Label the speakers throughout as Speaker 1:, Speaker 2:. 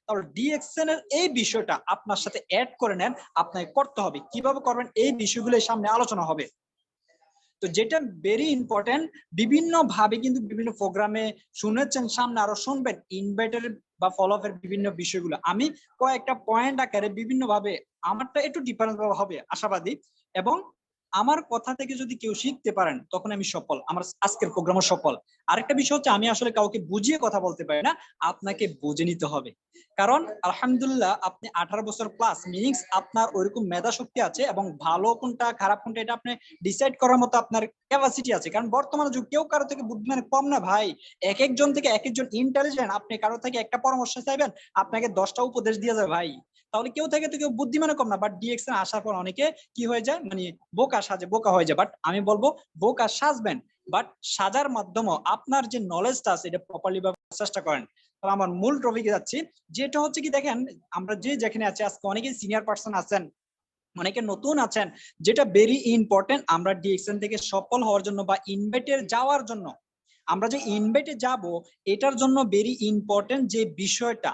Speaker 1: তাহলে ডিএক্সএন এর এই বিষয়টা আপনার সাথে অ্যাড করে নেন, আপনাকে করতে হবে। কিভাবে করবেন এই বিষয়গুলো সামনে আলোচনা হবে। তো যেটা ভেরি ইম্পর্টেন্ট, বিভিন্ন ভাবে কিন্তু বিভিন্ন প্রোগ্রামে শুনেছেন, সামনে আরো শুনবেন ইনভাইটার বা ফলো আপের বিভিন্ন বিষয়গুলো। আমি কয়েকটা পয়েন্ট আকারে বিভিন্ন ভাবে, আমারটা একটু ডিফারেন্স হবে আশাবাদী, এবং আমার কথা থেকে যদি কেউ শিখতে পারেন তখন আমি সফল, আমার আজকের প্রোগ্রামও সফল। আরেকটা বিষয় হচ্ছে আমি আসলে কাউকে বুঝিয়ে কথা বলতে পারি না, আপনাকে বুঝে নিতে হবে। কারণ আলহামদুলিল্লাহ আপনি 18 বছর প্লাস, মিনিংস আপনার ওইরকম মেধা শক্তি আছে এবং ভালো কোনটা খারাপ কোনটা এটা আপনি ডিসাইড করার মতো আপনার ক্যাপাসিটি আছে। কারণ বর্তমানে যুগ কেউ কারো থেকে বুদ্ধিমান কম না ভাই, এক একজন থেকে এক একজন ইন্টেলিজেন্ট। আপনি কারো থেকে একটা পরামর্শ চাইবেন, আপনাকে 10টা উপদেশ দিয়ে যাবে ভাই। তাহলে কেউ থেকে তো কেউ বুদ্ধিমানে কম না। বাট ডিএক্সএন আসার পর অনেকে কি হয়ে যায়, মানে বোকা সাজে, বোকা হয়ে যায়। বাট আমি বলবো বোকা সাজবেন, বাট সাজার মাধ্যমে আপনার যে নলেজটা আছে এটা প্রপারলি চেষ্টা করেন। তাহলে আমার মূল টপিকে যাচ্ছি, যেটা হচ্ছে কি দেখেন, আমরা যে যেখানে আছি আজকে অনেকে সিনিয়র পার্সন আছেন, অনেকে নতুন আছেন। যেটা ভেরি ইম্পর্টেন্ট, আমরা ডিএক্সএন থেকে সফল হওয়ার জন্য বা ইনভাইটে যাওয়ার জন্য, আমরা যে ইনভাইটে যাব এটার জন্য ভেরি ইম্পর্টেন্ট যে বিষয়টা,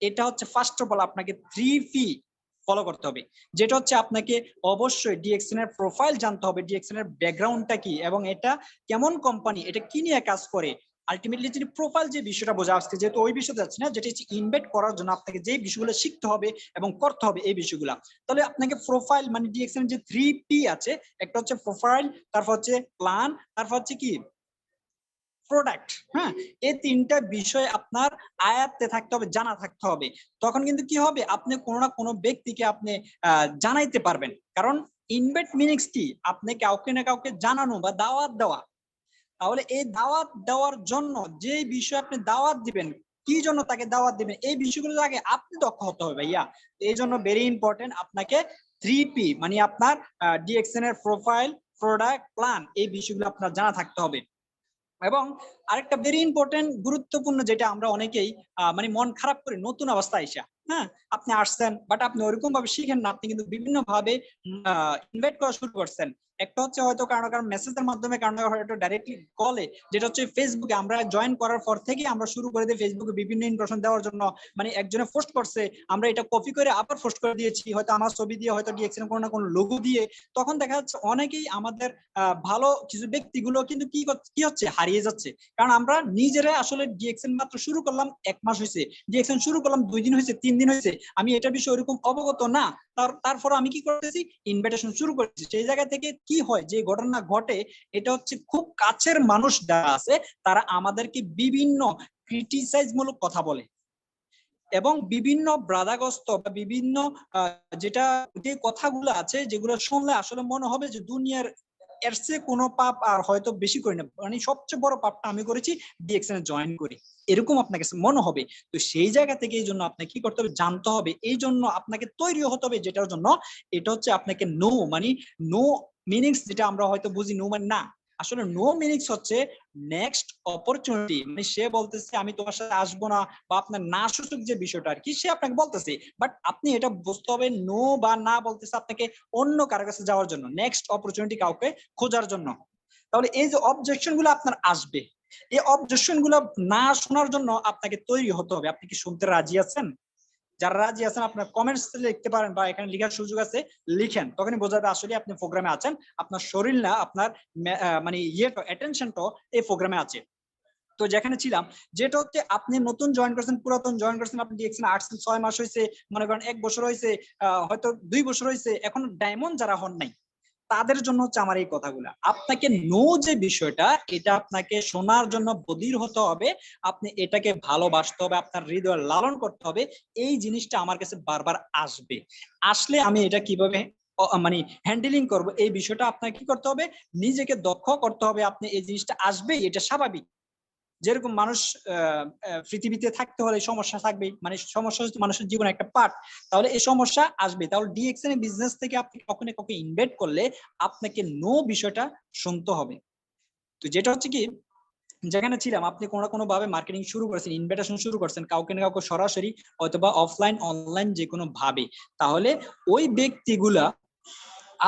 Speaker 1: এটা হচ্ছে ফার্স্ট অফ অল আপনাকে 3P ফলো করতে হবে। যেটা হচ্ছে আপনাকে অবশ্যই ডিএক্সএন এর প্রোফাইল জানতে হবে, ডিএক্সএন এর ব্যাকগ্রাউন্ডটা কি এবং এটা কেমন কোম্পানি, এটা কি নিয়ে কাজ করে। আলটিমেটলি যদি প্রোফাইল যে বিষয়টা বোঝা আসছে, যেহেতু ওই বিষয়টা যাচ্ছে না, যেটা হচ্ছে ইনভাইট করার জন্য আপনাকে যে বিষয়গুলো শিখতে হবে এবং করতে হবে এই বিষয়গুলো। তাহলে আপনাকে প্রোফাইল মানে ডিএক্সএন যে 3P আছে, একটা হচ্ছে প্রোফাইল, তারপর হচ্ছে প্ল্যান, তারপর হচ্ছে কি প্রোডাক্ট। হ্যাঁ, এই তিনটা বিষয় আপনার আয়ত্তে থাকতে হবে, জানা থাকতে হবে। তখন কিন্তু কি হবে, আপনি কোনো না কোনো ব্যক্তিকে আপনি জানাইতে পারবেন। কারণ ইনভাইট মিনিংস কি, আপনি কাউকে না কাউকে জানানো বা দাওয়াত দেওয়া। তাহলে এই দাওয়াত দেওয়ার জন্য যে বিষয় আপনি দাওয়াত দিবেন, কি জন্য তাকে দাওয়াত দিবেন, এই বিষয়গুলো আগে আপনি দক্ষ হতে হবে ভাইয়া। এই জন্য ভেরি ইম্পর্টেন্ট আপনাকে 3P মানে আপনার ডিএক্সএন এর প্রোফাইল, প্রোডাক্ট, প্ল্যান, এই বিষয়গুলো আপনার জানা থাকতে হবে। এবং আরেকটা ভেরি ইম্পর্টেন্ট গুরুত্বপূর্ণ, যেটা আমরা অনেকেই মানে মন খারাপ করে নতুন অবস্থায় এসে, হ্যাঁ আপনি আসছেন বাট আপনি ওইরকম ভাবে শিখেন না, আপনি কিন্তু বিভিন্ন ভাবে ইনভাইট করা শুরু করছেন। একটা হচ্ছে হয়তো কারণ কারণ মেসেজের মাধ্যমে, কারণ হয়তো ডাইরেক্টলি কলে, যেটা হচ্ছে ফেসবুকে আমরা জয়েন করার পর থেকে আমরা শুরু করে দিই ফেসবুকে বিভিন্ন ইনফরমেশন দেওয়ার জন্য। মানে একজনে পোস্ট করছে, আমরা এটা কপি করে আবার পোস্ট করে দিয়েছি, হয়তো আমার ছবি দিয়ে, হয়তো ডিএক্সএন কোনো না কোনো লোগো দিয়ে। তখন দেখা যাচ্ছে অনেকেই আমাদের ভালো কিছু ব্যক্তিগুলো কিন্তু কি হচ্ছে, হারিয়ে যাচ্ছে। কারণ আমরা নিজেরা আসলে ডিএক্সএন মাত্র শুরু করলাম 1 মাস হয়েছে, ডিএক্সএন শুরু করলাম 2 দিন হয়েছে, 3 দিন হয়েছে, আমি এটা বিষয়ে ওরকম অবগত না। তারপর আমি কি করতেছি, ইনভাইটেশন শুরু করেছি। সেই জায়গা থেকে কি হয়, যে ঘটনা ঘটে, এটা হচ্ছে খুব কাছের মানুষ যারা আছে তারা আমাদেরকে বিভিন্ন ক্রিটিসাইজ মূলক কথা বলে, এবং বিভিন্ন বাধাগ্রস্ত বা বিভিন্ন যেটা যে কথাগুলো আছে, যেগুলো শুনলে আসলে মনে হবে যে দুনিয়ার এর চেয়ে কোনো পাপ আর হয়তো বেশি করি না, মানে সবচেয়ে বড় পাপটা আমি করেছি ডিএক্সএন জয়েন করি, এরকম আপনার কাছে মনে হবে। তো সেই জায়গা থেকে এই জন্য আপনাকে কি করতে হবে, জানতে হবে, এই জন্য আপনাকে তৈরি হতে হবে যেটার জন্য। এটা হচ্ছে আপনাকে নো মানে নো মিনিংস, যেটা আমরা হয়তো বুঝি নো মানে না, আসলে নো মিনিংস হচ্ছে নেক্সট অপরচুনিটি। মানে সে বলতেছে আমি তোমার সাথে আসবো না, বা আপনার না সুযোগ যে বিষয়টা আর কি, সে আপনাকে বলতেছে, বাট আপনি এটা বুঝতে হবে নো বা না বলতেছে আপনাকে অন্য কারো কাছে যাওয়ার জন্য, নেক্সট অপরচুনিটি কাউকে খোঁজার জন্য। তাহলে এই যে অবজেকশন গুলো আপনার আসবে, এই অবজেকশন গুলো না শোনার জন্য আপনাকে তৈরি হতে হবে। আপনি কি শুনতে রাজি আছেন? যারা রাজি আছেন আপনার কমেন্টস লিখতে পারেন, বা এখানে লেখার সুযোগ আছে, লিখেন, তখনই বোঝা যাবে আসলে আপনি প্রোগ্রামে আছেন, আপনার শরীর না আপনার মানে ইয়েটা অ্যাটেনশনটা এই প্রোগ্রামে আছে। তো যেখানে ছিলাম, যেটা হচ্ছে আপনি নতুন জয়েন করছেন, পুরাতন জয়েন করছেন, আপনি ডিএক্সএন আসছেন 6 মাস হয়েছে, মনে করেন 1 বছর হয়েছে, হয়তো 2 বছর হয়েছে, এখন ডায়মন্ড যারা হন নাই, তাদের জন্য হচ্ছে আমার এই কথাগুলো। আপনাকে নো যে বিষয়টা, এটা আপনাকে শোনার জন্য বধির হতে হবে, আপনি এটাকে ভালোবাসতে হবে, আপনার হৃদয় লালন করতে হবে। এই জিনিসটা আমার কাছে বারবার আসবে, আসলে আমি এটা কিভাবে মানে হ্যান্ডেলিং করব, এই বিষয়টা আপনাকে কি করতে হবে, নিজেকে দক্ষ করতে হবে। আপনি এই জিনিসটা আসবেই, এটা স্বাভাবিক। যেরকম মানুষ পৃথিবীতে থাকতে হলে সমস্যা থাকবেই, মানে সমস্যা হচ্ছে মানুষের জীবনে একটা পার্ট। তাহলে এই সমস্যা আসবে। তাহলে ডিএক্সএন বিজনেস থেকে আপনি কখনো কাউকে ইনভাইট করলে আপনাকে নো বিষয়টা শুনতে হবে। তো যেটা হচ্ছে কি, যেখানে ছিলাম, আপনি কোনো না কোনো ভাবে মার্কেটিং শুরু করেছেন, ইনভাইটেশন শুরু করছেন কাউকে না কাউকে সরাসরি, অথবা অফলাইন অনলাইন যে কোনো ভাবে, তাহলে ওই ব্যক্তিগুলা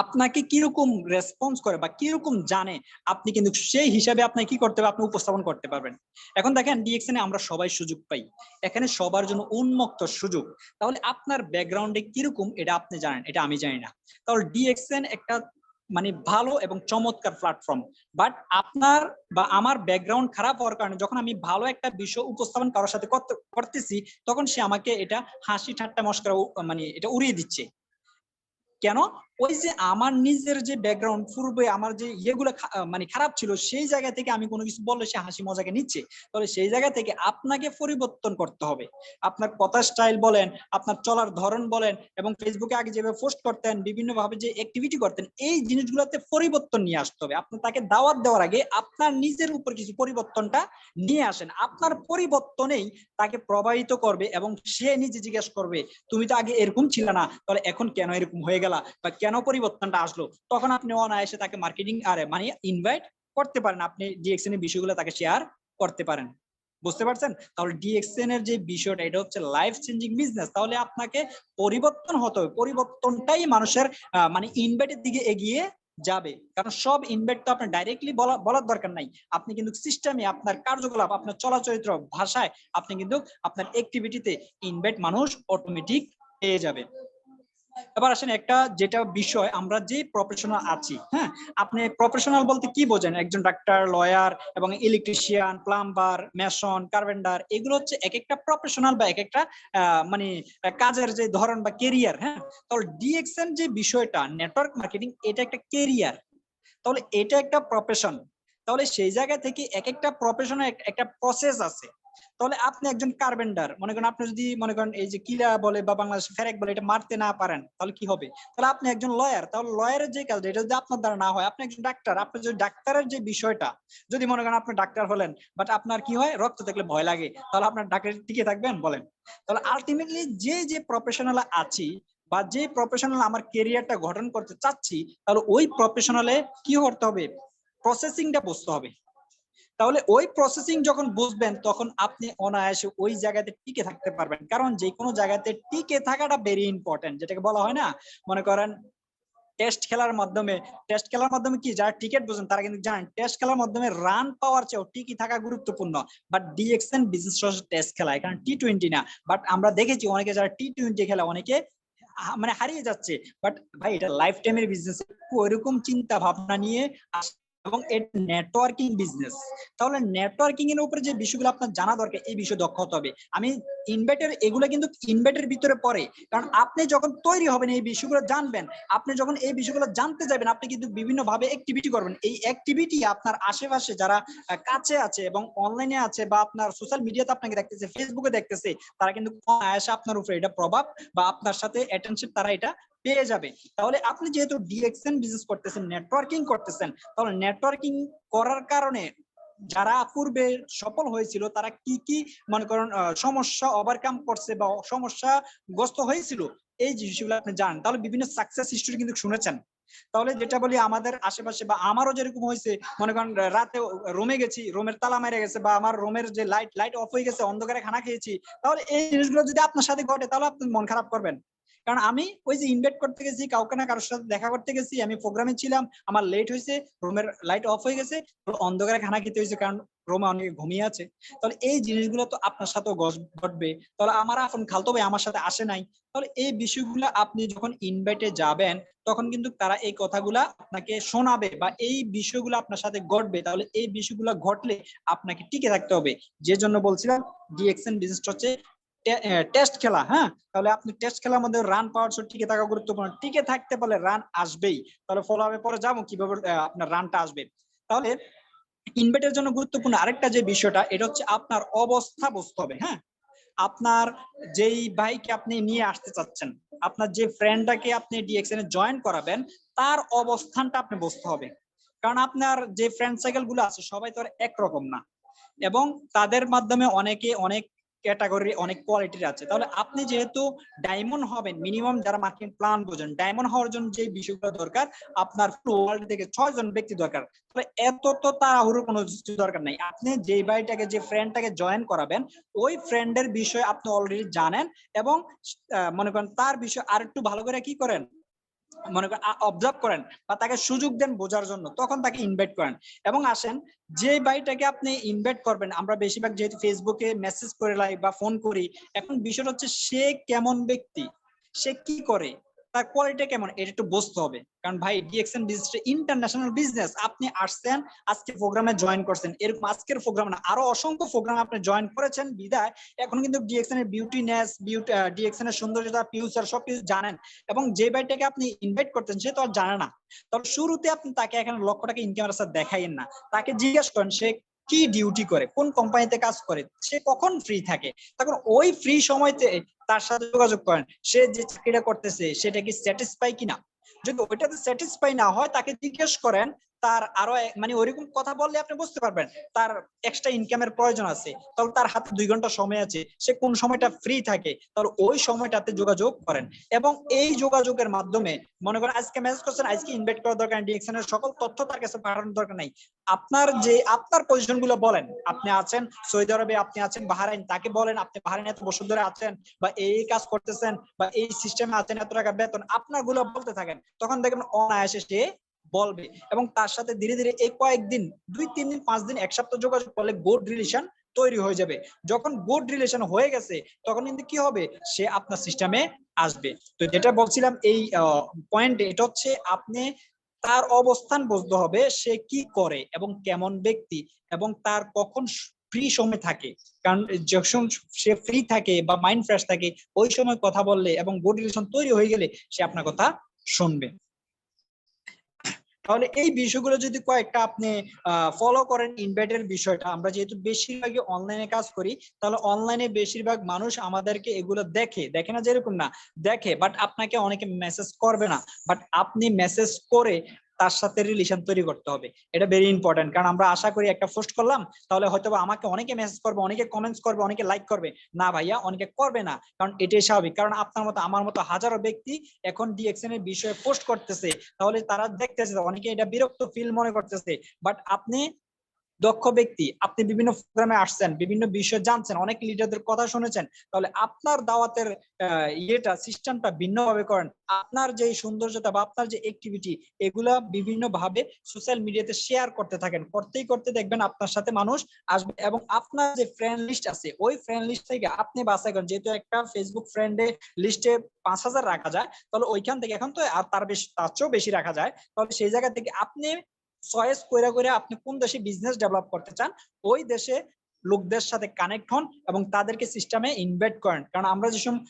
Speaker 1: আপনাকে কিরকম রেসপন্স করে বা কিরকম জানে, আপনি কিন্তু সেই হিসাবে আপনাকে কি করতে হবে, আপনি উপস্থাপন করতে পারবেন। এখন দেখেন ডিএক্সএন এ আমরা সবাই সুযোগ পাই, এখানে সবার জন্য উন্মুক্ত সুযোগ। তাহলে আপনার ব্যাকগ্রাউন্ডে কিরকম এটা আপনি জানেন, এটা আমি জানি না। তাহলে ডিএক্সএন একটা মানে ভালো এবং চমৎকার প্ল্যাটফর্ম, বাট আপনার বা আমার ব্যাকগ্রাউন্ড খারাপ হওয়ার কারণে যখন আমি ভালো একটা বিষয় উপস্থাপন কারোর সাথে করতেছি, তখন সে আমাকে এটা হাসি ঠাট্টা মশকরা মানে এটা উড়িয়ে দিচ্ছে। কেন? ওই যে আমার নিজের যে ব্যাকগ্রাউন্ড, পূর্বে আমার যে ইয়েগুলো মানে খারাপ ছিল, সেই জায়গা থেকে আমি কোনো কিছু বললে সে হাসি মজাকে নিচ্ছে। তাহলে সেই জায়গা থেকে আপনাকে পরিবর্তন করতে হবে। আপনার কথার স্টাইল বলেন, আপনার চলার ধরন বলেন, এবং ফেসবুকে আগে যেভাবে পোস্ট করতেন, বিভিন্নভাবে যে অ্যাক্টিভিটি করতেন, এই জিনিসগুলোতে পরিবর্তন নিয়ে আসতে হবে। আপনি তাকে দাওয়াত দেওয়ার আগে আপনার নিজের উপর কিছু পরিবর্তনটা নিয়ে আসেন। আপনার পরিবর্তনেই তাকে প্রভাবিত করবে এবং সে নিজে জিজ্ঞেস করবে, তুমি তো আগে এরকম ছিল না, তাহলে এখন কেন এরকম হয়ে গেলা, বা কেন পরিবর্তনটা আসলো। তখন আপনি অনায়াসে তাকে মার্কেটিং আর মানে ইনভাইট করতে পারেন, আপনি ডিএক্সএন এর বিষয়গুলো তাকে শেয়ার করতে পারেন। বুঝতে পারছেন? তাহলে ডিএক্সএন এর যে বিষয়টা, এটা হচ্ছে লাইফ চেঞ্জিং বিজনেস। তাহলে আপনাকে পরিবর্তন হতে হবে, পরিবর্তনটাই মানুষের মানে ইনভাইটের দিকে এগিয়ে যাবে। কারণ সব ইনভাইট তো আপনার ডাইরেক্টলি বলার দরকার নাই, আপনি কিন্তু সিস্টেমে আপনার কার্যকলাপ, আপনার চলাচরিত্র ভাষায় আপনি কিন্তু আপনার অ্যাক্টিভিটিতে ইনভাইট মানুষ অটোমেটিক পেয়ে যাবে। এবার আসেন একটা যেটা বিষয়, আমরা যে প্রফেশনাল আছি, হ্যাঁ, আপনি প্রফেশনাল বলতে কি বোঝেন? একজন ডাক্তার, লয়ার এবং ইলেকট্রিশিয়ান, প্লাম্বার, মেশন, কার্পেন্টার, এগুলো হচ্ছে এক একটা প্রফেশনাল বা এক একটা মানে কাজের যে ধরন বা কেরিয়ার। হ্যাঁ, তাহলে ডিএক্সএন যে বিষয়টা, নেটওয়ার্ক মার্কেটিং, এটা একটা কেরিয়ার। তাহলে এটা একটা প্রফেশন। তাহলে সেই জায়গা থেকে এক একটা প্রফেশনের একটা প্রসেস আছে। তাহলে আপনি একজন কার্পেন্টার, মনে করেন আপনি যদি মনে করেন এই যে কিলা বলে বা বাংলাদেশে ফেরেক বলে এটা মারতে না পারেন, তাহলে কি হবে? তাহলে আপনি একজন লয়ার, তাহলে লয়ারের যে কাজ, এটা যদি আপনার দ্বারা না হয়, আপনি একজন ডাক্তার, আপনি যদি ডাক্তারের যে বিষয়টা, যদি মনে করেন আপনি ডাক্তার হলেন, বাট আপনার কি হয়, রক্ত দেখলে ভয় লাগে, তাহলে আপনার ডাক্তার টিকে থাকবেন বলেন? তাহলে আলটিমেটলি যে প্রফেশনাল আছি বা যে প্রফেশনাল আমার কেরিয়ারটা গঠন করতে চাচ্ছি, তাহলে ওই প্রফেশনালে কি করতে হবে, প্রসেসিংটা বুঝতে হবে। তাহলে ওই প্রসেসিং যখন বুঝবেন, তখন আপনি অনায়াসে ওই জায়গাতে টিকে থাকতে পারবেন। কারণ যে কোনো জায়গাতে টিকে থাকাটা ভেরি ইম্পর্টেন্ট, যেটাকে বলা হয় না, মনে করেন টেস্ট খেলার মাধ্যমে কি, যারা টিকেট বোঝেন তারা কিন্তু জানেন, টেস্ট খেলার মাধ্যমে রান পাওয়ার চেয়েও টিকে থাকা গুরুত্বপূর্ণ। বাট ডিএক্সএন বিজনেস টেস্ট খেলা, এখানে টি20 না। বাট আমরা দেখেছি অনেকে যারা টি20 খেলা, অনেকে মানে হারিয়ে যাচ্ছে। বাট ভাই, এটা লাইফ টাইমের বিজনেস, ওইরকম চিন্তা ভাবনা নিয়ে এবং এটা নেটওয়ার্কিং বিজনেস। তাহলে নেটওয়ার্কিং এর উপরে যে বিষয়গুলো আপনার জানা দরকার, এই বিষয়ে দক্ষ হতে হবে। আমি ইনভাইটের, এগুলো কিন্তু ইনভাইটের ভিতরে পড়ে। কারণ আপনি যখন তৈরি হবেন, এই বিষয়গুলো জানবেন, আপনি যখন এই বিষয়গুলো জানতে যাবেন, আপনি কিন্তু বিভিন্ন ভাবে অ্যাক্টিভিটি করবেন। এই অ্যাক্টিভিটি আপনার আশেপাশে যারা কাছে আছে এবং অনলাইনে আছে, বা আপনার সোশ্যাল মিডিয়াতে আপনাকে দেখতেছে, ফেসবুকে দেখতেছে, তারা কিন্তু আসে আপনার উপরে এটা প্রভাব বা আপনার সাথে অ্যাটেনশন তারা এটা পেয়ে যাবে। তাহলে আপনি যেহেতু ডিএক্সএন বিজনেস করতেছেন, নেটওয়ার্কিং করতেছেন, তাহলে নেটওয়ার্কিং করার কারণে যারা পূর্বে সফল হয়েছিল, তারা কি কি মনে করেন সমস্যা ওভারকাম করছে বা সমস্যা গ্রস্ত হয়েছিল, এই জিনিসগুলো আপনি জানেন। তাহলে বিভিন্ন সাকসেস হিস্টরি কিন্তু শুনেছেন। তাহলে যেটা বলি, আমাদের আশেপাশে বা আমারও যেরকম হয়েছে, মনে করেন রাতে রুমে গেছি, রুমের তালা মেরে গেছে, বা আমার রুমের যে লাইট অফ হয়ে গেছে, অন্ধকারে খানা খেয়েছি, তাহলে এই জিনিসগুলো যদি আপনার সাথে ঘটে, তাহলে আপনি মন খারাপ করবেন। কারণ আমি ওই যে ইনভাইট করতে গেছি, কাউকে না কারোর সাথে দেখা করতে গেছি, আমি প্রোগ্রামে ছিলাম, আমার লেট হয়েছে, রুমের লাইট অফ হয়ে গেছে, অন্ধকারে খানা খেতে হয়েছে, কারণ রোমে অনেকে ঘুমিয়ে আছে। তাহলে এই জিনিসগুলো তো আপনার সাথেও ঘটবে। তাহলে আমার এখন খালতো ভাই আমার সাথে আসে নাই, তাহলে এই বিষয়গুলো আপনি যখন ইনভাইটে যাবেন, তখন কিন্তু তারা এই কথাগুলা আপনাকে শোনাবে বা এই বিষয়গুলো আপনার সাথে ঘটবে। তাহলে এই বিষয়গুলো ঘটলে আপনাকে টিকে থাকতে হবে। যে জন্য বলছিলাম ডিএক্সএন বিজনেস হচ্ছে টেস্ট খেলা। হ্যাঁ, তাহলে আপনি টেস্ট খেলার মধ্যে রান পাওয়ার জন্য টিকে থাকা গুরুত্বপূর্ণ। টিকে থাকতে পারলে রান আসবেই। তাহলে ফলো আপে পরে যাবো কিভাবে আপনার রানটা আসবে। তাহলে ইনভাইটের জন্য গুরুত্বপূর্ণ আরেকটা যে বিষয়টা, এটা হচ্ছে আপনার অবস্থা বুঝতে হবে। হ্যাঁ, আপনার যেই ভাইকে আপনি নিয়ে আসতে চাচ্ছেন, আপনার যে ফ্রেন্ডটাকে আপনি ডিএক্সএন এ জয়েন করাবেন, তার অবস্থানটা আপনি বুঝতে হবে। কারণ আপনার যে ফ্রেন্ড সাইকেল গুলো আছে, সবাই তো আর একরকম না, এবং তাদের মাধ্যমে অনেকে অনেক ক্যাটাগরি, অনেক কোয়ালিটির আছে। তাহলে আপনি যেহেতু ডায়মন্ড হবেন, মিনিমাম যারা মার্কেটিং প্ল্যান বোঝেন, ডায়মন্ড হওয়ার জন্য যে বিষয়গুলো দরকার, আপনার পুরো ওয়ার্ল্ড থেকে 6 জন ব্যক্তি দরকার। তাহলে এত তো তাড়াহুড়ো কোনো দরকার নাই। আপনি যে ভাইটাকে, যে ফ্রেন্ডটাকে জয়েন করাবেন, ওই ফ্রেন্ডের বিষয়ে আপনি অলরেডি জানেন, এবং মনে করেন তার বিষয়ে আরেকটু ভালো করে কি করেন, মনে করেন অবজার্ভ করেন বা তাকে সুযোগ দেন বোঝার জন্য, তখন তাকে ইনভাইট করেন। এবং আসেন যে ভাইটাকে আপনি ইনভাইট করবেন, আমরা বেশিরভাগ যেহেতু ফেসবুকে মেসেজ করে লাই বা ফোন করি, এখন বিষয়টা হচ্ছে সে কেমন ব্যক্তি, সে কি করে, তার কোয়ালিটি কেমন, এটা একটু বুঝতে হবে। কারণ ভাই ডিএক্সএন বিজনেস ইন্টারন্যাশনাল বিজনেস। আপনি আসছেন আজকে প্রোগ্রামে জয়েন করছেন, এরকম আজকের প্রোগ্রাম না, আরো অসংখ্য প্রোগ্রাম আপনি জয়েন করেছেন বিদায় এখন কিন্তু ডিএক্সএন এর বিউটিনেস, ডিএক্সএন এর সৌন্দর্যতা, ফিউচার সবকিছু জানেন। এবং যে ভাইটাকে আপনি ইনভাইট করতেন সে তো আর জানে না, তবে শুরুতে আপনি তাকে এখানে লক্ষ টাকা ইনকামের সাথে দেখাইেন না, তাকে জিজ্ঞাসা করেন সে কি ডিউটি করে, কোন কোম্পানিতে কাজ করে, সে কখন ফ্রি থাকে, তখন ওই ফ্রি সময়তে তার সাথে যোগাযোগ করেন, সে যে চাকরিটা করতেছে সেটা কি স্যাটিসফাই কিনা। যদি ওইটাতে স্যাটিসফাই না হয় তাকে জিজ্ঞেস করেন, তার আরো মানে ওইরকম কথা বললে আপনি বুঝতে পারবেন তার এক্সট্রা ইনকামের প্রয়োজন আছে, তাহলে তার হাতে 2 ঘন্টা সময় আছে, সে কোন সময়টা ফ্রি থাকে, তাহলে ওই সময়টাতে যোগাযোগ করেন। এবং এই যোগাযোগের মাধ্যমে মনে করেন আজকে মেসেজ করছেন, আজকে ইনভাইট করার দরকার, ডিএক্সএন এর সকল তথ্য তার কাছে পাঠানোর দরকার নাই। আপনার পজিশন গুলো বলেন, আপনি আছেন সৌদি আরবে, আপনি আছেন বাহরাইন, তাকে বলেন আপনি বাহরাইনে এত বছর ধরে আছেন বা এই কাজ করতেছেন বা এই সিস্টেমে আছেন, এত টাকা বেতন, আপনার গুলো বলতে থাকেন, তখন দেখবেন অনায়াসে সে বলবে। এবং তার সাথে ধীরে ধীরে এই কয়েকদিন, 2-3 দিন 5 দিন 1 সপ্তাহ যোগাযোগ করলে গুড রিলেশন তৈরি হয়ে যাবে। যখন গুড রিলেশন হয়ে গেছে তখন কিন্তু কি হবে, সে আপনার সিস্টেমে আসবে। তো যেটা বলছিলাম এই পয়েন্ট, এটা হচ্ছে আপনি তার অবস্থান বুঝতে হবে, সে কি করে এবং কেমন ব্যক্তি, এবং তার কখন ফ্রি সময় থাকে। কারণ যখন সে ফ্রি থাকে বা মাইন্ড ফ্রেশ থাকে, ওই সময় কথা বললে এবং গুড রিলেশন তৈরি হয়ে গেলে সে আপনার কথা শুনবে। তাহলে এই বিষয়গুলো যদি কয়েকটা আপনি ফলো করেন, ইনভাইটের বিষয়টা, আমরা যেহেতু বেশিরভাগই অনলাইনে কাজ করি, তাহলে অনলাইনে বেশিরভাগ মানুষ আমাদেরকে এগুলো দেখে না যেরকম না দেখে, বাট আপনাকে অনেকে মেসেজ করবে না, বাট আপনি মেসেজ করে তার সাথে রিলেশন তৈরি করতে হবে। এটা ভেরি ইম্পর্টেন্ট। কারণ আমরা আশা করি একটা পোস্ট করলাম তাহলে হয়তো আমাকে অনেকে মেসেজ করবে, অনেকে কমেন্টস করবে, অনেকে লাইক করবে, না ভাইয়া অনেকে করবে না, কারণ এটাই স্বাভাবিক। কারণ আপনার মতো আমার মতো হাজারো ব্যক্তি এখন ডিএক্সএন এর বিষয়ে পোস্ট করতেছে, তাহলে তারা দেখতেছে, অনেকে এটা বিরক্ত ফিল মনে করতেছে। বাট আপনি দক্ষ ব্যক্তি, আপনি বিভিন্ন প্রোগ্রামে আসছেন, বিভিন্ন বিষয় জানছেন, অনেক লিডারদের কথা শুনেছেন, তাহলে আপনার দাওয়াতের ইয়েটা সিস্টেমটা ভিন্ন ভাবে করেন। আপনার যে সৌন্দর্যতা বা আপনার যে অ্যাক্টিভিটি, এগুলা বিভিন্ন ভাবে সোশ্যাল মিডিয়াতে শেয়ার করতে থাকেন, করতেই করতে দেখবেন আপনার সাথে মানুষ আসবে। এবং আপনার যে ফ্রেন্ড লিস্ট আছে, ওই ফ্রেন্ড লিস্ট থেকে আপনি বাছাই করেন, যেহেতু একটা ফেসবুক ফ্রেন্ডে লিস্টে 5,000 রাখা যায়, তাহলে ওইখান থেকে এখন তো আর তার চেয়েও বেশি রাখা যায়, তাহলে সেই জায়গা থেকে আপনি চয়েস কইরা কইরা আপনি কোন দেশে বিজনেস ডেভেলপ করতে চান, ওই দেশে লোকদের সাথে কানেক্ট হন এবং তাদেরকে সিস্টেমে ইনভাইট করেন। কারণ আমরা যে সময়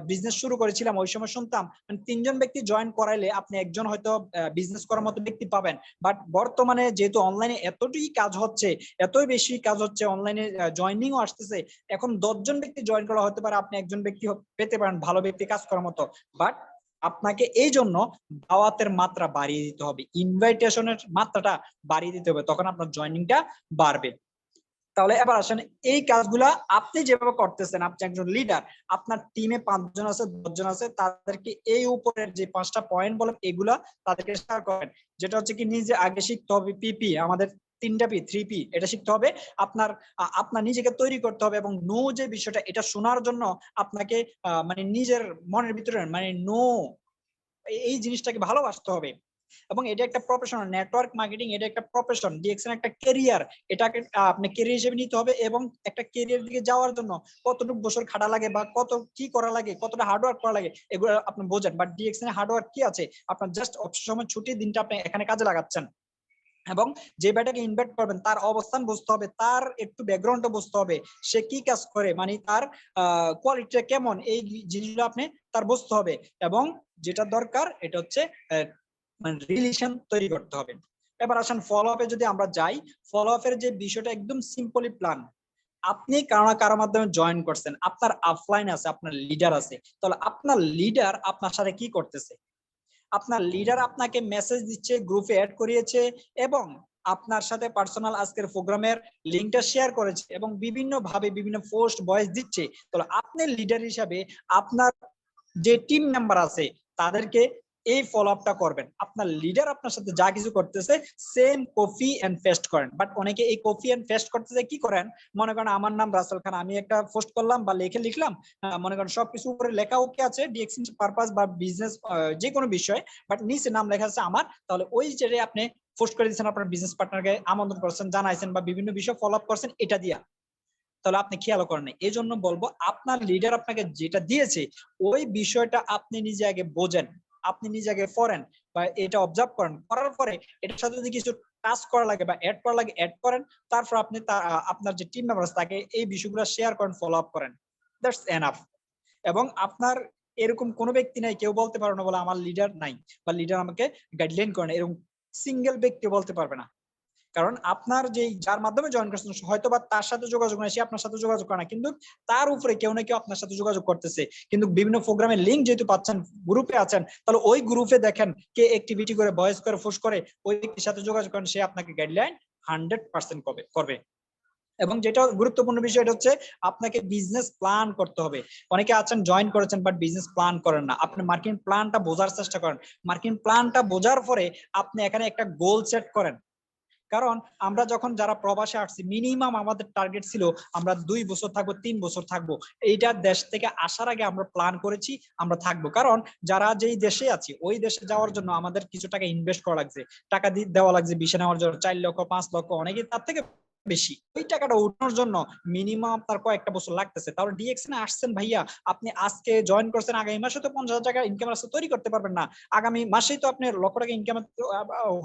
Speaker 1: বিজনেস শুরু করেছিলাম ওই সময় শুনতাম 3 জন ব্যক্তি জয়েন করাইলে আপনি একজন হয়তো বিজনেস করার মতো ব্যক্তি পাবেন। বাট বর্তমানে যেহেতু অনলাইনে এতটাই কাজ হচ্ছে, এতই বেশি কাজ হচ্ছে, অনলাইনে জয়েনিংও আসতেছে, এখন 10 জন ব্যক্তি জয়েন করা হতে পারে, আপনি একজন ব্যক্তি পেতে পারেন ভালো ব্যক্তি কাজ করার মতো। বাট আপনাকে এই জন্য দাওয়াতের মাত্রা বাড়িয়ে দিতে হবে, ইনভাইটেশনের মাত্রাটা বাড়িয়ে দিতে হবে, তখন আপনার জয়েনিংটা বাড়বে। তাহলে এবার আসেন এই কাজগুলা আপনি যেভাবে করতেছেন, আপনি একজন লিডার, আপনার টিমে 5 জন আছে 10 জন আছে, তাদেরকে এই উপরের যে 5টা পয়েন্ট বলেন এগুলা তাদেরকে শেয়ার করেন। যেটা হচ্ছে কি, নিজে আগে শিখতে হবে পিপি, আমাদের 3টা পি 3P, এটা শিখতে হবে। আপনার নিজেকে তৈরি করতে হবে, এবং নো যে বিষয়টা, এটা শোনার জন্য আপনাকে মানে নিজের মনের ভিতরে মানে নো এই জিনিসটাকে ভালোবাসতে হবে। এবং এটা একটা প্রফেশনাল নেটওয়ার্ক মার্কেটিং, এটা একটা প্রফেশন, ডিএক্সএন একটা ক্যারিয়ার, এটাকে আপনি ক্যারিয়ার হিসেবে নিতে হবে। এবং একটা ক্যারিয়ার দিকে যাওয়ার জন্য কতটুকু বছর খাটা লাগে বা কত কি করা লাগে, কতটা হার্ডওয়ার্ক করা লাগে, এগুলো আপনি বোঝেন। বাট ডিএক্সএন এর হার্ডওয়ার্ক কি আছে, আপনার জাস্ট অবসর সময় ছুটির দিনটা আপনি এখানে কাজে লাগাচ্ছেন। এবং যে ব্যাটাকে ইনভাইট করবেন তার অবস্থান বুঝতে হবে, তার একটু ব্যাকগ্রাউন্ডটা বুঝতে হবে, সে কি কাজ করে, মানে তার কোয়ালিটিটা কেমন, এই জিনিসগুলো আপনি তার বুঝতে হবে। এবং যেটা দরকার এটা হচ্ছে মানে রিলেশন তৈরি করতে হবে। এবার আসেন ফলো আপে যদি আমরা যাই, ফলো আপের যে বিষয়টা একদম সিম্পলি প্ল্যান। আপনি কারো না কারোর মাধ্যমে জয়েন করছেন, আপনার অফলাইন আছে, আপনার লিডার আছে, তাহলে আপনার লিডার আপনার সাথে কি করতেছে, আপনার লিডার আপনাকে মেসেজ দিচ্ছে, গ্রুপে অ্যাড করিয়েছে, এবং আপনার সাথে পার্সোনাল আজকের প্রোগ্রামের লিংকটা শেয়ার করেছে, এবং বিভিন্ন ভাবে বিভিন্ন পোস্ট ভয়েস দিচ্ছে। তাহলে আপনি লিডার হিসাবে আপনার যে টিম মেম্বার আছে তাদেরকে এই ফলো আপটা করবেন। আপনার লিডার আপনার সাথে যা কিছু করতেছে সেম কপি এন্ড পেস্ট করেন। বাট অনেকে এই কপি এন্ড পেস্ট করতেছে কি করেন, মনে করেন আমার নাম রাসেল খান, আমি একটা পোস্ট করলাম বা লিখলাম, মনে করেন সবকিছু উপরে লেখা ওকে আছে, ডিএক্সএন পারপাস বা বিজনেস যে কোনো বিষয়, বাট নিচে নাম লেখা আছে আমার। তাহলে ওই যে আপনি পোস্ট করে দিচ্ছেন, আপনার বিজনেস পার্টনারকে আমন্ত্রণ করছেন, জানাইছেন বা বিভিন্ন বিষয় ফলো আপ করছেন এটা দিয়া, তাহলে আপনি খেয়াল করেন। এই জন্য বলবো আপনার লিডার আপনাকে যেটা দিয়েছে ওই বিষয়টা আপনি নিজে আগে বোঝেন, আপনি নিজে আগে পড়েন বা এটা অবজার্ভ করেন, করার পরে এটার সাথে যদি কিছু টাচ করা লাগে বা অ্যাড করা লাগে অ্যাড করেন, তারপর আপনি আপনার যে টিম মেম্বার তাকে এই বিষয়গুলো শেয়ার করেন, ফলো আপ করেন, দ্যাটস এনাফ। এবং আপনার এরকম কোনো ব্যক্তি নাই, কেউ বলতে পারবে না বলে আমার লিডার নাই বা লিডার আমাকে গাইডলাইন করে না, এরকম সিঙ্গেল ব্যক্তি বলতে পারবে না। কারণ আপনার যে যার মাধ্যমে জয়েন করছেন হয়তো বা তার সাথে যোগাযোগ না, সে আপনার সাথে যোগাযোগ করে না, কিন্তু তার উপরে কেউ না কেউ আপনার সাথে যোগাযোগ করতেছে। কিন্তু বিভিন্ন প্রোগ্রামের লিঙ্ক যেহেতু পাচ্ছেন, গ্রুপে আছেন, তাহলে ওই গ্রুপে দেখেন কে অ্যাক্টিভিটি করে, ভয়েস করে, পোস্ট করে, ওই ব্যক্তির সাথে যোগাযোগ করেন, সে আপনাকে গাইডলাইন 100% করবে। এবং যেটা গুরুত্বপূর্ণ বিষয় হচ্ছে আপনাকে বিজনেস প্ল্যান করতে হবে। অনেকে আছেন জয়েন করেছেন বাট বিজনেস প্ল্যান করেন না। আপনি মার্কেটিং প্ল্যানটা বোঝার চেষ্টা করেন, মার্কেটিং প্ল্যানটা বোঝার পরে আপনি এখানে একটা গোল সেট করেন। কারণ আমরা যখন যারা প্রবাসে আসছি, মিনিমাম আমাদের টার্গেট ছিল আমরা 2 বছর থাকবো, 3 বছর থাকবো। এইটা দেশ থেকে আসার আগে আমরা প্ল্যান করেছি আমরা থাকবো। কারণ যারা যেই দেশে আছি ওই দেশে যাওয়ার জন্য আমাদের কিছু টাকা ইনভেস্ট করা লাগছে, টাকা দেওয়া লাগছে ভিসা নেওয়ার জন্য 4 লক্ষ 5 লক্ষ, অনেকে তার থেকে বেশি। ওই টাকাটা উঠানোর জন্য মিনিমাম আপনার কয়েকটা বছর লাগতেছে। তাহলে ডিএক্সএন আসছেন ভাইয়া, আপনি আজকে জয়েন করছেন, আগামী মাসে তো 50,000 টাকা ইনকাম রাস্তা তৈরি করতে পারবেন না, আগামী মাসেই তো আপনি লক্ষ টাকা ইনকাম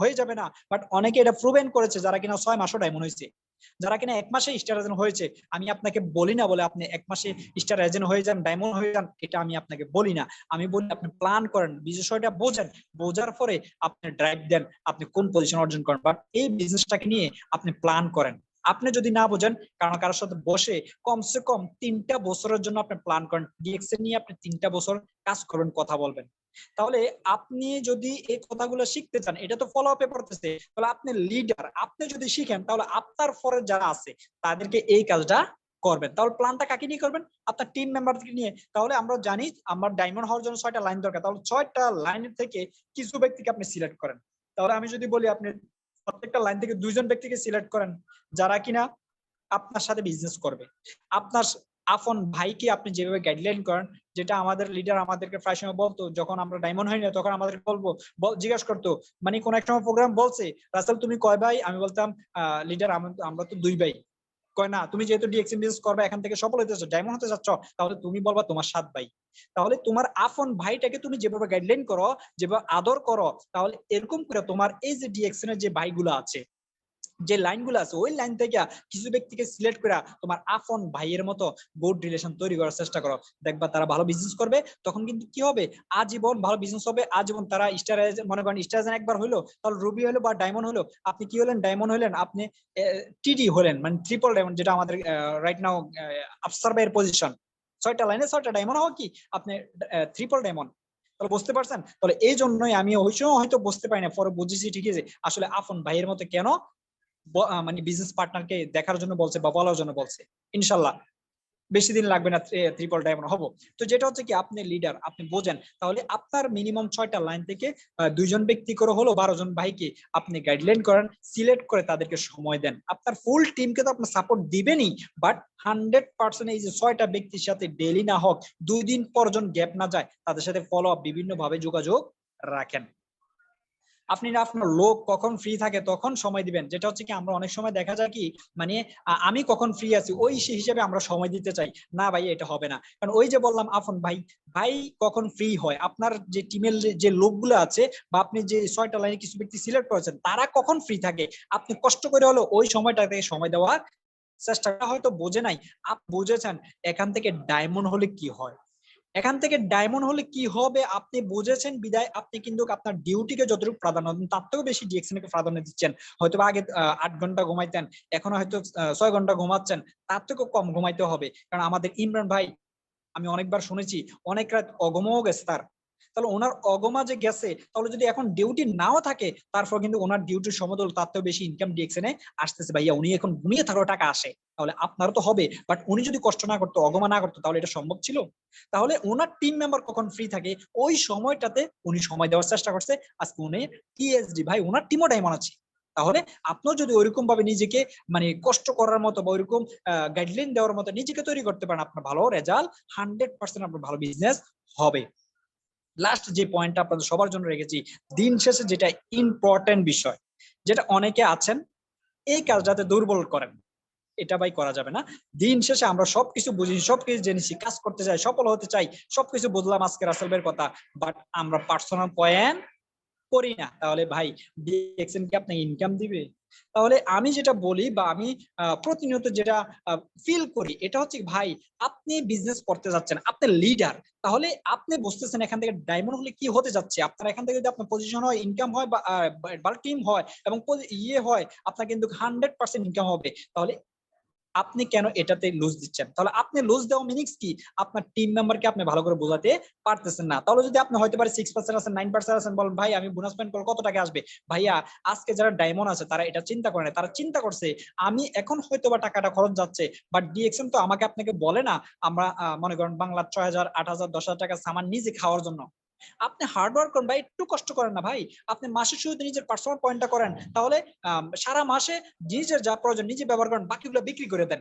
Speaker 1: হয়ে যাবে না। বাট অনেকে এটা প্রুভেন করেছে, যারা কিনা 6 মাসও ডায়মন্ড হয়েছে, যারা কিনা 1 মাসে স্টার এজেন্ট হয়েছে। আমি আপনাকে বলি না বলে আপনি 1 মাসে স্টার এজেন্ট হয়ে যান, ডায়মন্ড হয়ে যান, এটা আমি আপনাকে বলি না। আমি বলি আপনি প্ল্যান করেন, বিষয়টা বোঝেন, বোঝার পরে আপনি ড্রাইভ দেন, আপনি কোন পজিশন অর্জন করেন, বাট এই বিজনেসটাকে নিয়ে আপনি প্ল্যান করেন। আপনি যদি না বোঝেন, কারণ কারোর সাথে বসে কমসে কম 3টা বছরের জন্য আপনি প্ল্যান করেন, ডিএক্সএন নিয়ে আপনি 3টা বছর কাজ করবেন, কথা বলবেন। তাহলে আপনি যদি এই কথাগুলো শিখতে চান, এটা তো ফলো আপে পড়তেছে, তাহলে আপনি লিডার, আপনি যদি শিখেন তাহলে আপনার পরে যারা আছে তাদেরকে এই কাজটা করবেন। তাহলে প্ল্যানটা কাকে নিয়ে করবেন? আপনার টিম মেম্বারকে নিয়ে। তাহলে আমরা জানি আমার ডায়মন্ড হওয়ার জন্য 6টা লাইন দরকার, তাহলে 6টা লাইনের থেকে কিছু ব্যক্তিকে আপনি সিলেক্ট করেন। তাহলে আমি যদি বলি আপনি প্রত্যেকটা লাইন থেকে 2জন ব্যক্তিকে সিলেক্ট করেন যারা কিনা আপনার সাথে বিজনেস করবে। আপনার আপন ভাইকে আপনি যেভাবে গাইডলাইন করেন, যেটা আমাদের লিডার আমাদেরকে প্রায় সময় বলতো, যখন আমরা ডায়মন্ড হই না তখন আমাদের জিজ্ঞাসা করতো, মানে কোন এক সময় প্রোগ্রাম বলছে, রাসেল তুমি কয় ভাই? আমি বলতাম লিডার আমরা তো 2 ভাই। কয় না, তুমি যেহেতু ডিএক্সএম বিজনেস করবে, এখান থেকে সফল হতে যাচ্ছ, ডায়মন্ড হতে যাচ্ছ, তাহলে তুমি বলবা তোমার 7 ভাই। তাহলে তোমার আপন ভাইটাকে তুমি যেভাবে গাইডলাইন করো, যেভাবে আদর করো, তাহলে এরকম করে তোমার এই যে ডিএক্সএন এর যে ভাইগুলো আছে, যে লাইনগুলো আছে, ওই লাইন থেকে কিছু ব্যক্তিকে সিলেক্ট করে তোমার আপন ভাইয়ের মতো গুড রিলেশন তৈরি করার চেষ্টা করো। দেখবা তারা ভালো বিজনেস করবে, তখন কিন্তু কি হবে, আজীবন ভালো বিজনেস হবে, আজীবন তারা স্টার, মনে করেন স্টার একবার হলো, তাহলে রুবি হলো বা ডায়মন্ড হলো, আপনি কি হলেন? ডায়মন্ড হলেন, আপনি টিডি হলেন, মানে ট্রিপল ডায়মন্ড, যেটা আমাদের রাইট নাও আফসার ভাইয়ের পজিশন। 6টা লাইনে 6টা ডায়মন্ড হওয়া কি আপনি ট্রিপল ডায়মন্ড। তাহলে বুঝতে পারছেন? তাহলে এই জন্যই আমি ওই সময় হয়তো বুঝতে পারি না, পরে বুঝেছি ঠিকই যে আসলে আপন ভাইয়ের মতো কেন মানে বিজনেস পার্টনারকে দেখার জন্য বলছে বা বলার জন্য বলছে। ইনশাল্লাহ বেশি দিন লাগবে না, ট্রিপল ডায়মন্ড হবো। তো যেটা হচ্ছে কি, আপনি লিডার, আপনি বোঝেন, তাহলে আপনার মিনিমাম 6টা লাইন থেকে 2জন ব্যক্তি করে হলো 12জন ভাইকে আপনি গাইডলাইন করেন, সিলেক্ট করে তাদেরকে সময় দেন। আপনার ফুল টিমকে তো আপনার সাপোর্ট দিবেনই, বাট 100% এই যে 6টা ব্যক্তির সাথে ডেইলি না হোক, 2 দিন পর জন গ্যাপ না যায়, তাদের সাথে ফলো আপ বিভিন্ন ভাবে যোগাযোগ রাখেন। আপনি আপনার লোক কখন ফ্রি থাকে তখন সময় দিবেন। যেটা হচ্ছে কি, আমরা অনেক সময় দেখা যায় কি, মানে আমি কখন ফ্রি আছি ওই হিসেবে আমরা সময় দিতে চাই না, ভাই এটা হবে না। কারণ ওই যে বললাম আপন ভাই, ভাই কখন ফ্রি হয়, আপনার যে টিমের যে লোকগুলো আছে বা আপনি যে 6টা লাইনে কিছু ব্যক্তি সিলেক্ট করেছেন তারা কখন ফ্রি থাকে, আপনি কষ্ট করে হলো ওই সময়টাতে সময় দেওয়ার চেষ্টা। হয়তো বোঝে নাই, আপনি বুঝেছেন এখান থেকে ডায়মন্ড হলে কি হয়, এখান থেকে ডায়মন্ড হলে কি হবে আপনি বুঝেছেন বিদায় আপনি কিন্তু আপনার ডিউটিকে যতটুকু প্রাধান্য দেন তার থেকেও বেশি ডিএক্সএন কে প্রাধান্য দিচ্ছেন। হয়তো আগে 8 ঘন্টা ঘুমাইতেন, এখন হয়তো 6 ঘন্টা ঘুমাচ্ছেন, তার থেকেও কম ঘুমাইতে হবে। কারণ আমাদের ইমরান ভাই, আমি অনেকবার শুনেছি অনেক রাত অগমও গেছে তার, তাহলে ওনার অগমা যে গেছে, তাহলে যদি এখন ডিউটি নাও থাকে, তারপর কিন্তু ওনার ডিউটির সমতুল তার থেকেও বেশি ইনকাম ডিএক্সএনে আসতেছে ভাইয়া। উনি এখন ঘুমিয়ে থাকলেও টাকা আসে, তাহলে আপনারও তো হবে। বাট উনি যদি কষ্ট না করতো, অগমা না করতো, তাহলে এটা সম্ভব ছিল? তাহলে ওনার টিম মেম্বার কখন ফ্রি থাকে, ওই সময়টাতে উনি সময় দেওয়ার চেষ্টা করছে। আজকে উনি টিএসডি ভাই, ওনার টিমও ডায়মন্ড আছে। তাহলে আপনিও যদি ওইরকম ভাবে নিজেকে মানে কষ্ট করার মতো বা ওইরকম গাইডলাইন দেওয়ার মতো নিজেকে তৈরি করতে পারেন, আপনার ভালো রেজাল্ট 100% আপনার ভালো বিজনেস হবে। লাস্ট যে পয়েন্টটা আপনাদের সবার জন্য রেখেছি, দিন শেষে যেটা ইম্পর্টেন্ট বিষয়, যেটা অনেকে আছেন এই কাজটাতে দুর্বল করেন, এটা ভাই করা যাবে না। দিন শেষে আমরা সবকিছু বুঝি, সবকিছু জেনেছি, কাজ করতে চাই, সফল হতে চাই, সবকিছু বুঝলাম আজকে রাসেল ভাইয়ের কথা, বাট আমরা পার্সোনাল পয়েন্ট করি না। তাহলে ভাই ডিএক্সএন কি আপনাকে ইনকাম দিবে? তাহলে আমি যেটা বলি বা আমি প্রতিনিয়ত যেটা ফিল করি, এটা হচ্ছে ভাই, আপনি বিজনেস করতে যাচ্ছেন, আপনি লিডার, তাহলে আপনি বুঝতেছেন এখান থেকে ডায়মন্ড হলে কি হতে যাচ্ছে। আপনার এখান থেকে যদি আপনার পজিশন হয়, ইনকাম হয় বা টিম হয় এবং ইয়ে হয়, আপনার কিন্তু 100% ইনকাম হবে। তাহলে আপনি কেন এটাতে লুজ দিচ্ছেন? তাহলে আপনি লুজ দেওয়া মিনিংস কি? আপনার টিম মেম্বারকে আপনি ভালো করে বোঝাতে পারতেছেন না। তাহলে যদি আপনি হয়তো পারে 6% আছেন, 9% আছেন, বলেন ভাই আমি বোনাস পয়েন্ট করলে কত টাকা আসবে? ভাইয়া আজকে যারা ডায়মন্ড আছে তারা এটা চিন্তা করে না, তারা চিন্তা করছে আমি এখন হয়তো বা টাকাটা খরচ যাচ্ছে, বাট ডিএক্সএম তো আমাকে আপনাকে বলে না আমরা মনে করেন বাংলা 6,000, 8,000, 10,000 টাকা সামান নিজে খাওয়ার জন্য। আপনি হার্ড ওয়ার্ক করেন ভাই, একটু কষ্ট করেন না ভাই, আপনি মাসের শুরুতে নিজের পার্সোনাল পয়েন্টটা করেন, তাহলে সারা মাসে নিজের যা প্রয়োজন নিজে ব্যবহার করেন, বাকিগুলো বিক্রি করে দেন।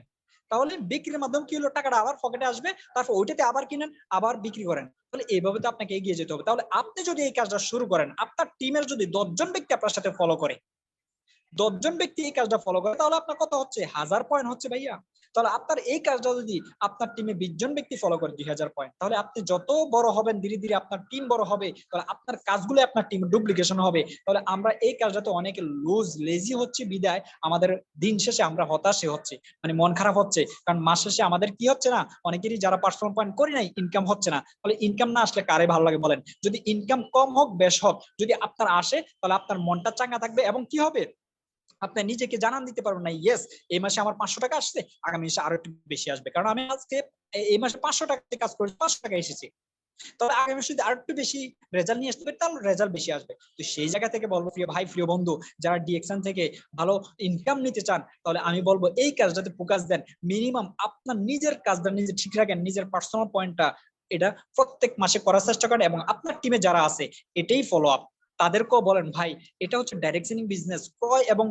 Speaker 1: তাহলে বিক্রির মাধ্যমে কি হলো, টাকাটা আবার পকেটে আসবে, তারপর ওইটাতে আবার কিনেন, আবার বিক্রি করেন। তাহলে এইভাবে তো আপনাকে এগিয়ে যেতে হবে। তাহলে আপনি যদি এই কাজটা শুরু করেন, আপনার টিমের যদি 10 জন ব্যক্তি আপনার সাথে ফলো করে, 10 জন ব্যক্তি এই কাজটা ফলো করে, তাহলে আপনার কত হচ্ছে? 1000 পয়েন্ট হচ্ছে ভাইয়া। তাহলে আপনার এই কাজটা যদি আপনার টিমে 20 জন ব্যক্তি ফলো করে 2000 পয়েন্ট, তাহলে আপনি যত বড় হবেন ধীরে ধীরে আপনার টিম বড় হবে, তাহলে আপনার কাজগুলো আপনার টিম ডুপ্লিকেশন হবে। তাহলে আমরা এই কাজটাতে অনেকে লুজ লেজি হচ্ছে বিদায় আমাদের দিন শেষে আমরা হতাশে হচ্ছে, মানে মন খারাপ হচ্ছে। কারণ মাস শেষে আমাদের কি হচ্ছে না, অনেকেরই যারা পার্সোনাল পয়েন্ট করি নাই, ইনকাম হচ্ছে না। তাহলে ইনকাম না আসলে কারে ভালো লাগে বলেন? যদি ইনকাম কম হোক বেশ হোক, যদি আপনার আসে, তাহলে আপনার মনটা চাঙ্গা থাকবে এবং কি হবে, আপনি নিজেকে জানান দিতে পারবেন না, ইয়েস এই মাসে আমার 500 টাকা আসছে, আগামী মাসে আরো একটু বেশি আসবে, কারণ আমি আজকে এই মাসে 500 টাকা কাজ করেছি, 500 টাকা এসেছে। তবে আগামী মাসে যদি আরেকটু বেশি রেজাল্ট নিয়ে আসতে পারি, তাহলে রেজাল্ট বেশি আসবে। তো সেই জায়গা থেকে বলবো প্রিয় ভাই, প্রিয় বন্ধু, যারা ডিএক্সএন থেকে ভালো ইনকাম নিতে চান, তাহলে আমি বলবো এই কাজটাতে ফোকাস দেন। মিনিমাম আপনার নিজের কাজটা নিজে ঠিক রাখেন, নিজের পার্সোনাল পয়েন্টটা এটা প্রত্যেক মাসে করার চেষ্টা করেন, এবং আপনার টিমে যারা আছে এটাই ফলো আপ, তাদেরকেও বলেন ভাই এটা হচ্ছে ডাইরেক্ট সেলিং বিজনেস, ক্রয় এবং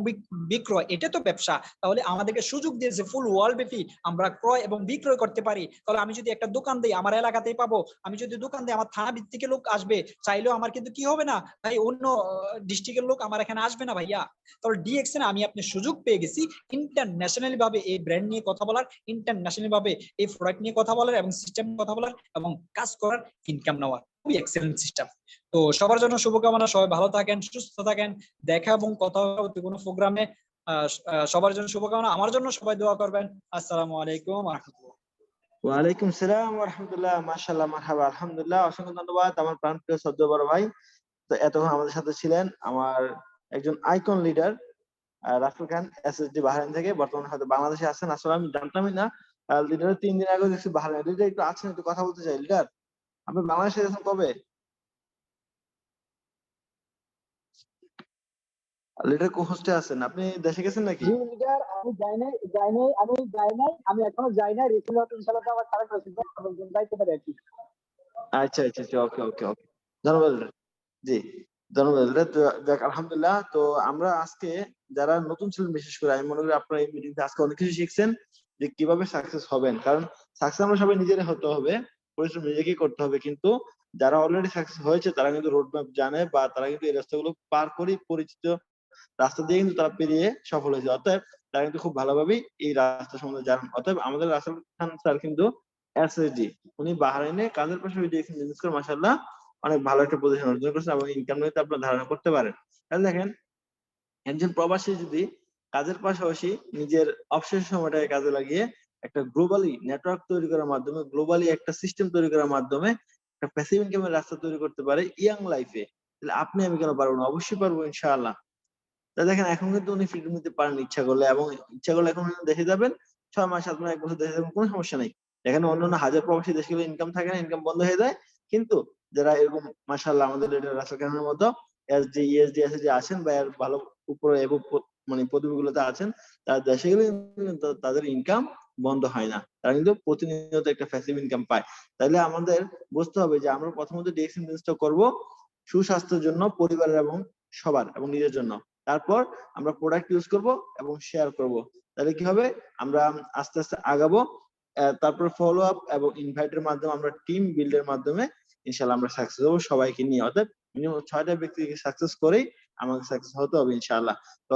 Speaker 1: বিক্রয়, এটা তো ব্যবসা। তাহলে আমাদেরকে সুযোগ দিয়েছে ফুল ওয়ার্ল্ড ব্যাপী আমরা ক্রয় এবং বিক্রয় করতে পারি। তাহলে আমি যদি একটা দোকান দিই আমার এলাকাতেই পাবো, আমি যদি দোকান দিই আমার থানা ভিত্তিকে লোক আসবে, চাইলেও আমার কিন্তু কি হবে না ভাই, অন্য ডিস্ট্রিক্টের লোক আমার এখানে আসবে না ভাইয়া। তাহলে ডিএক্সএন আমি আপনি সুযোগ পেয়ে গেছি ইন্টারন্যাশনালি ভাবে এই ব্র্যান্ড নিয়ে কথা বলার, ইন্টারন্যাশনালি ভাবে এই প্রোডাক্ট নিয়ে কথা বলার এবং সিস্টেম কথা বলার এবং কাজ করার, ইনকাম নেওয়ার, খুবই এক্সেলেন্ট সিস্টেম। তো সবার জন্য শুভকামনা, সবাই ভালো থাকেন, সুস্থ থাকেন, দেখা এবং কথা হবে কোনো প্রোগ্রামে। সবার জন্য শুভকামনা, আমার জন্য সবাই দোয়া করবেন। আসসালামু আলাইকুম ওয়া রাহমাতুল্লাহ।
Speaker 2: ওয়ালাইকুম সালাম ওয়া রাহমাতুল্লাহ। মাশাআল্লাহ, মারহাবা, আলহামদুলিল্লাহ। অসংখ্য ধন্যবাদ আমার প্রাণপ্রিয় শ্রদ্ধেয় বড় ভাই। তো এতক্ষণ আমাদের সাথে ছিলেন আমার একজন আইকন লিডার রাসেল খান, এসএসডি বাহরাইন থেকে। বর্তমানে হয়তো বাংলাদেশে আছেন, আসলে আমি জানতামই না। লিডার 3 দিন আগে দেখছি বাহরাইন। লিডার একটু আছেন, একটু কথা বলতে চাই। লিডার, আপনি বাংলাদেশে গেছেন কবে? লিডার হোস্টে আছেন, আপনি দেশে গেছেন নাকি?
Speaker 3: জি লিডার, আমি যাই নাই, আমি এখনো যাই নাই। রিসেন্টলি হয়তো ইনশাআল্লাহ আবার কারেক্ট হয়েছে, যাইতে পারি আর কি।
Speaker 2: আচ্ছা আচ্ছা আচ্ছা, ওকে ওকে ওকে। ধন্যবাদ লিডার। জি, ধন্যবাদ লিডার। তো যাক, আলহামদুলিল্লাহ। তো আমরা আজকে যারা নতুন ছিলেন, বিশেষ করে আমি মনে করি আপনারা এই মিটিংতে আজকে অনেক কিছু শিখছেন যে কিভাবে সাকসেস হবেন। কারণ সাকসেস আমরা সবাই নিজেরাই হতে হবে, পরিশ্রম নিজেকেই করতে হবে। কিন্তু যারা অলরেডি সাকসেস হয়েছে তারা কিন্তু রোড ম্যাপ জানে, বা তারা কিন্তু এই রাস্তাগুলো পার করে পরিচিত রাস্তা দিয়ে কিন্তু তারা পেরিয়ে সফল হয়েছে। অতএব তারা কিন্তু খুব ভালোভাবেই এই রাস্তা সম্বন্ধে জানেন। অতএব আমাদের রাসেল খান স্যার কিন্তু এসএসডি, উনি বাহরাইনে কাজের পাশাপাশি বিজনেস করে মাশাআল্লাহ অনেক ভালো একটা পজিশন অর্জন করছেন, এবং ইনকাম নিতে আপনারা ধারণা করতে পারেন। তাহলে দেখেন, একজন প্রবাসী যদি কাজের পাশাপাশি নিজের অবসর সময়টাকে কাজে লাগিয়ে একটা গ্লোবালি নেটওয়ার্ক তৈরি করার মাধ্যমে, গ্লোবালি একটা সিস্টেম তৈরি করার মাধ্যমে একটা প্যাসিভ ইনকামের রাস্তা তৈরি করতে পারে ইয়াং লাইফে, তাহলে আপনি আমি কেন পারবো না? অবশ্যই পারবো ইনশাআল্লাহ। তা দেখেন, এখন কিন্তু উনি ফ্রিডম নিতে পারেন ইচ্ছা করলে, এবং ইচ্ছা করলে এখন দেশে যাবেন, 6 মাস 7 মাস 1 বছর দেশে যাবেন, কোনো সমস্যা নেই। দেখেন অন্যান্য হাজার প্রবাসী দেশগুলো ইনকাম থাকে না, ইনকাম বন্ধ হয়ে যায়, কিন্তু যারা এরকম মাশাআল্লাহ আমাদের লিডার রাসেল খানের মতো এসডি ইএসডিএস যে আছেন বা এর ভালো উপরে এবং মানে পদবিগুলোতে আছেন, তারা দেশে গেলে কিন্তু তাদের ইনকাম বন্ধ হয় না, তারা কিন্তু প্রতিনিয়ত একটা প্যাসিভ ইনকাম পায়। তাহলে আমাদের বুঝতে হবে যে আমরা প্রথমত ডিএক্স বিজনেসটা করব সুস্বাস্থ্যের জন্য, পরিবারের এবং সবার এবং নিজের জন্য। তারপর আমরা প্রোডাক্ট ইউজ করব এবং শেয়ার করব। তাহলে কি হবে, আমরা আস্তে আস্তে আগাবো। তারপর ফলো আপ এবং ইনভাইটের মাধ্যমে আমরা টিম বিল্ডের মাধ্যমে ইনশাআল্লাহ আমরা সাকসেস হবো সবাইকে নিয়ে। অর্থাৎ মিনিমাম 6টা ব্যক্তিকে সাকসেস করেই আমাকে সাকসেস হতে হবে ইনশাআল্লাহ।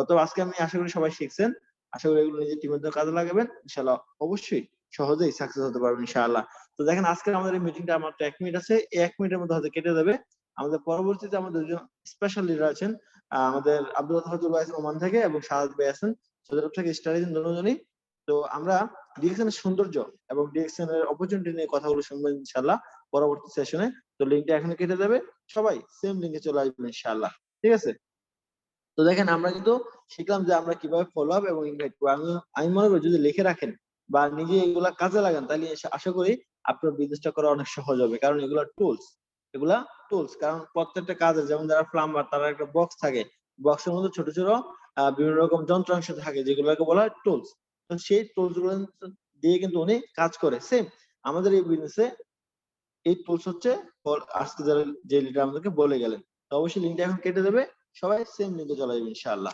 Speaker 2: তো আজকে আমি আশা করি সবাই শিখছেন, আশা করি এগুলো নিজের টিমের জন্য কাজে লাগাবেন, ইনশাআল্লাহ অবশ্যই সহজেই সাকসেস হতে পারবেন ইনশাআল্লাহ। তো দেখেন আজকে আমাদের এই মিটিংটা মাত্র 1 মিনিট আছে, এই 1 মিনিটের মধ্যে হয়তো কেটে যাবে। আমাদের পরবর্তীতে আমাদের দুজন স্পেশাল লিডার আছেন, আমাদের আব্দুল ফাজুল ভাই ওমান থেকে এবং শাহাদ ভাই আছেন সৌদি আরব থেকে, স্টাডি দুজনই। তো আমরা ডিএক্সএন এর সৌন্দর্য এবং ডিএক্সএন এর অপরচুনিটি নিয়ে কথাগুলো শুনবেন ইনশাআল্লাহ পরবর্তী সেশনে। তো লিংকটা এখনো কেটে যাবে, সবাই সেম লিংকে চলে আসবেন ইনশাআল্লাহ, ঠিক আছে? তো দেখেন আমরা কিন্তু শিখলাম যে আমরা কিভাবে ফলো আপ এবং ইনভাইট করবো। আমি মনে করি যদি লিখে রাখেন বা নিজে এগুলা কাজে লাগান, তাহলে আশা করি আপনার বিজনেসটা করা অনেক সহজ হবে। কারণ এগুলা টুলস, কারণ প্রত্যেকটা কাজে যেমন যারা প্লাম্বার তারা একটা বক্স থাকে, বক্সের মধ্যে ছোট ছোট বিভিন্ন রকম যন্ত্রাংশ থাকে যেগুলোকে বলা হয় টুলস। তো সেই টুলস গুলো দিয়ে কিন্তু উনি কাজ করে। সেম আমাদের এই বিজনেসে এই টুলস হচ্ছে আজকে যারা যে লিডার আমাদেরকে বলে গেলেন। তো অবশ্যই লিঙ্কটা এখন কেটে দেবে, সবাই সেম লিঙ্কে চলে যাবে ইনশাআল্লাহ।